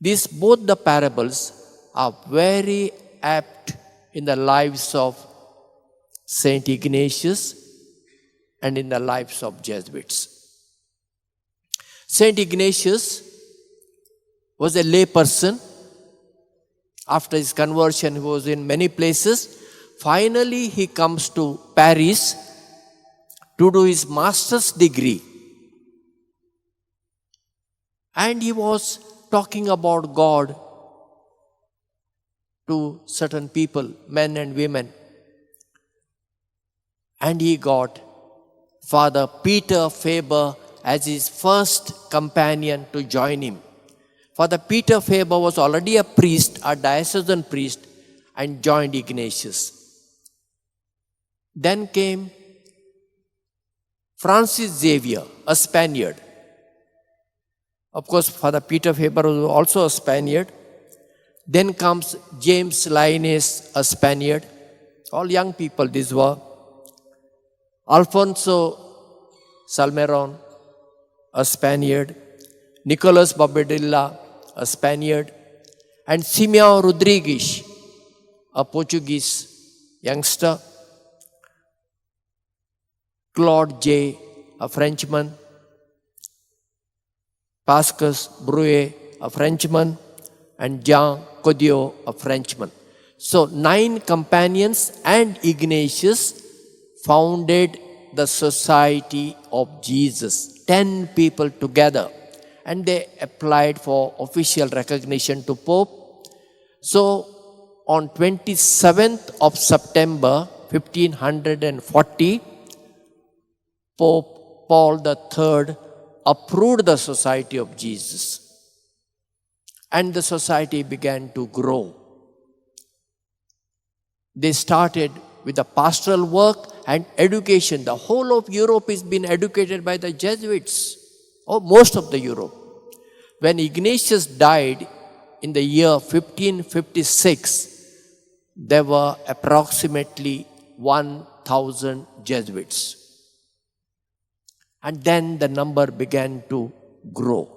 These both the parables are very apt in the lives of Saint Ignatius and in the lives of Jesuits. Saint Ignatius was a lay person. After his conversion, he was in many places. Finally, he comes to Paris to do his master's degree. And he was talking about God to certain people, men and women. And he got Father Peter Faber as his first companion to join him. Father Peter Faber was already a priest, a diocesan priest, and joined Ignatius. Then came Francis Xavier, a Spaniard. Of course, Father Peter Faber was also a Spaniard. Then comes James Linus, a Spaniard. All young people these were. Alfonso Salmeron, a Spaniard. Nicolas Bobadilla, a Spaniard. And Simeão Rodrigues, a Portuguese youngster. Claude J., a Frenchman. Pascas Brouet, a Frenchman. And Jean Codiot, a Frenchman. So 9 companions and Ignatius founded the Society of Jesus. 10 people together. And they applied for official recognition to Pope. So on 27th of September 1540, Pope Paul III approved the Society of Jesus. And the society began to grow. They started with the pastoral work and education. The whole of Europe is being educated by the Jesuits, or most of the Europe. When Ignatius died in the year 1556, there were approximately 1,000 Jesuits. And then the number began to grow.